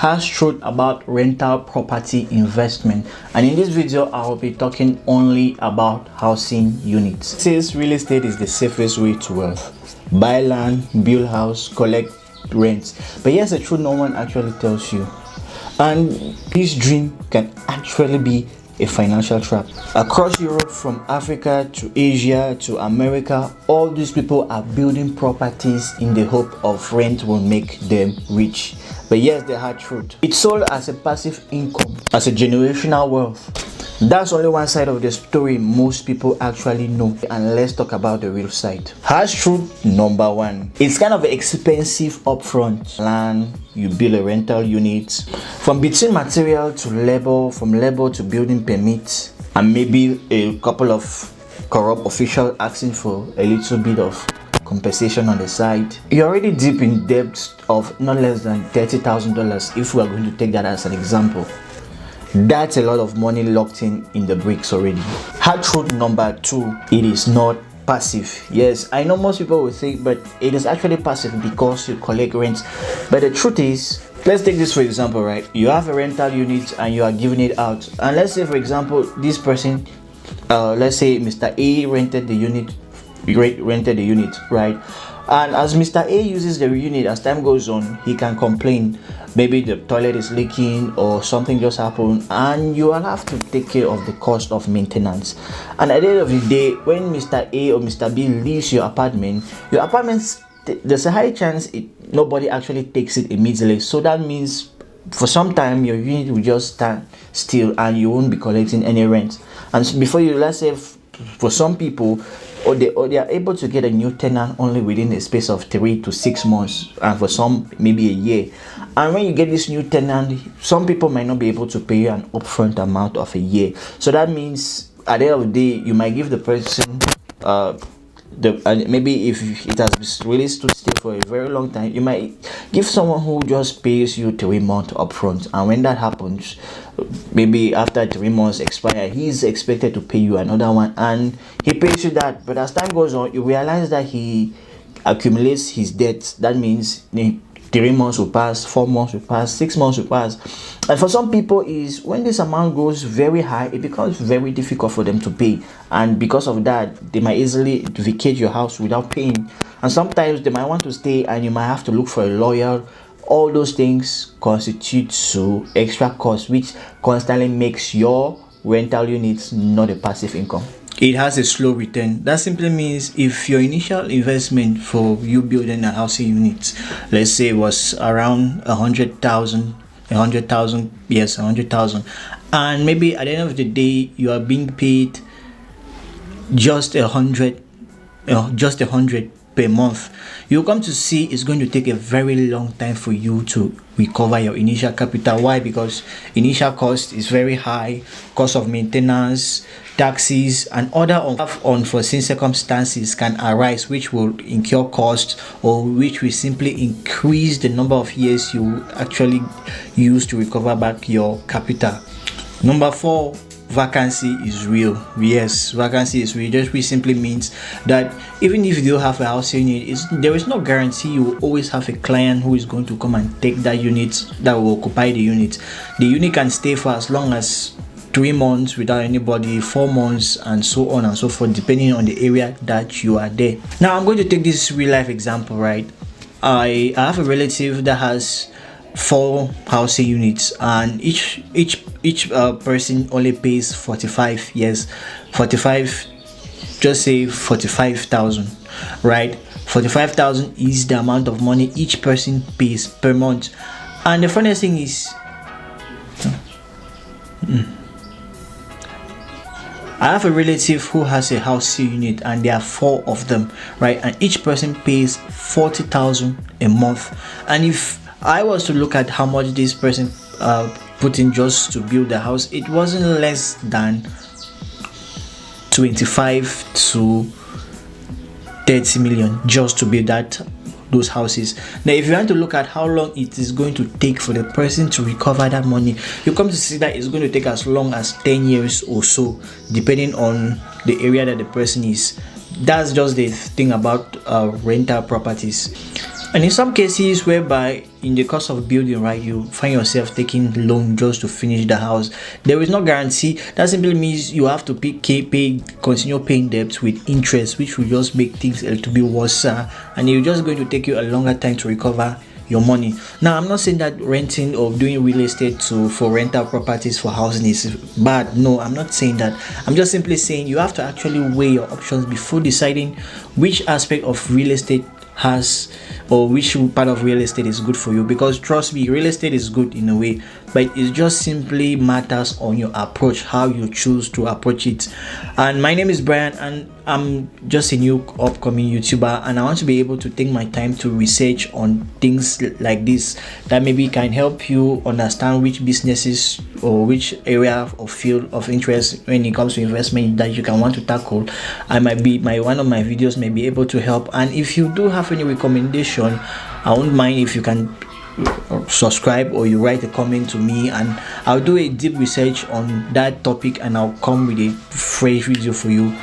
harsh truth about rental property investment, and in this video I will be talking only about housing units. Since real estate is the safest way to wealth: buy land, build house, collect rents. But here's the truth no one actually tells you, and this dream can actually be a financial trap. Across Europe, from Africa to Asia to America, all these people are building properties in the hope of rent will make them rich. But here's the hard truth: it's sold as a passive income, as a generational wealth. That's only one side of the story most people actually know, and let's talk about the real side. Harsh truth number one: it's kind of expensive upfront. Land, you build a rental unit, from between material to labor, from labor to building permits, and maybe a couple of corrupt officials asking for a little bit of compensation on the side. You're already deep in debt of not less than $30,000 if we are going to take that as an example. That's a lot of money locked in the bricks already. Hard truth number two: it is not passive. Yes, I know most people will think, but it is actually passive because you collect rents. But the truth is, let's take this for example, right? You have a rental unit and you are giving it out, and let's say for example this person, let's say Mr. A rented the unit, right? And as Mr. A uses the unit, as time goes on, he can complain. Maybe the toilet is leaking or something just happened, and you will have to take care of the cost of maintenance. And at the end of the day, when Mr. A or Mr. B leaves your apartment, there's a high chance nobody actually takes it immediately. So that means for some time your unit will just stand still and you won't be collecting any rent. And so before you, let's say for some people, or they are able to get a new tenant only within a space of 3 to 6 months, and for some maybe a year. And when you get this new tenant, some people might not be able to pay you an upfront amount of a year. So that means at the end of the day, you might give the person maybe if it has really stood still for a very long time, you might give someone who just pays you 3 months upfront. And when that happens, maybe after 3 months expire, he's expected to pay you another one, and he pays you that. But as time goes on, you realize that he accumulates his debts. That means 3 months will pass, 4 months will pass, 6 months will pass. And for some people, is when this amount goes very high, it becomes very difficult for them to pay. And because of that, they might easily vacate your house without paying. And sometimes they might want to stay, and you might have to look for a lawyer. All those things constitute to extra cost, which constantly makes your rental units not a passive income. It has a slow return. That simply means if your initial investment for you building a housing unit, let's say, was around 100,000, yes, 100,000, and maybe at the end of the day you are being paid just 100 per month, you'll come to see it's going to take a very long time for you to recover your initial capital. Why? Because initial cost is very high. Cost of maintenance, taxes, and other unforeseen circumstances can arise, which will incur costs, or which will simply increase the number of years you actually use to recover back your capital. Number four: vacancy is real. Yes, vacancy is real. Which simply means that even if you don't have a housing unit, there is no guarantee you will always have a client who is going to come and take that unit, that will occupy the unit. The unit can stay for as long as 3 months without anybody, 4 months, and so on and so forth, depending on the area that you are there. Now I'm going to take this real life example, right? I have a relative that has 4 housing units, and each person only pays 45. Yes, 45. Just say 45,000, right? 45,000 is the amount of money each person pays per month. And the funniest thing is, I have a relative who has a housing unit, and there are 4 of them, right? And each person pays 40,000 a month. And if I was to look at how much this person put in just to build the house, it wasn't less than 25 to 30 million just to build those houses. Now if you want to look at how long it is going to take for the person to recover that money, you come to see that it's going to take as long as 10 years or so, depending on the area that the person is. That's just the thing about rental properties. And in some cases whereby in the course of building, right, you find yourself taking loan just to finish the house, there is no guarantee. That simply means you have to continue paying debts with interest, which will just make things a little bit worse, and it's just going to take you a longer time to recover your money. Now, I'm not saying that renting or doing real estate for rental properties for housing is bad. No, I'm not saying that. I'm just simply saying you have to actually weigh your options before deciding which aspect of real estate has, or which part of real estate is good for you. Because trust me, real estate is good in a way, but it just simply matters on your approach, how you choose to approach it. And my name is Brian, and I'm just a new upcoming YouTuber, and I want to be able to take my time to research on things like this that maybe can help you understand which businesses or which area of field of interest when it comes to investment that you can want to tackle. I might be one of my videos may be able to help. And if you do have any recommendation, I won't mind if you can subscribe or you write a comment to me, and I'll do a deep research on that topic and I'll come with a fresh video for you.